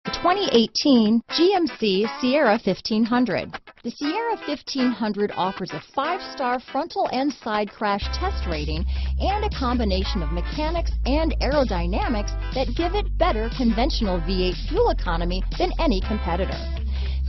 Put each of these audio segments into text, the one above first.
The 2018 GMC Sierra 1500. The Sierra 1500 offers a 5-star frontal and side crash test rating and a combination of mechanics and aerodynamics that give it better conventional V8 fuel economy than any competitor.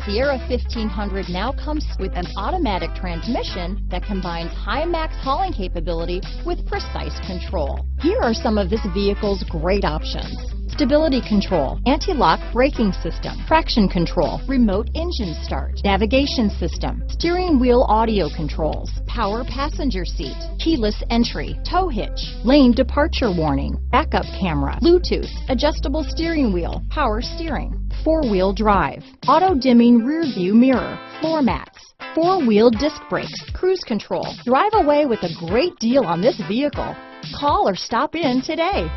Sierra 1500 now comes with an automatic transmission that combines high max hauling capability with precise control. Here are some of this vehicle's great options: stability control, anti-lock braking system, traction control, remote engine start, navigation system, steering wheel audio controls, power passenger seat, keyless entry, tow hitch, lane departure warning, backup camera, Bluetooth, adjustable steering wheel, power steering, 4-wheel drive, auto-dimming rear view mirror, floor mats, 4-wheel disc brakes, cruise control. Drive away with a great deal on this vehicle. Call or stop in today.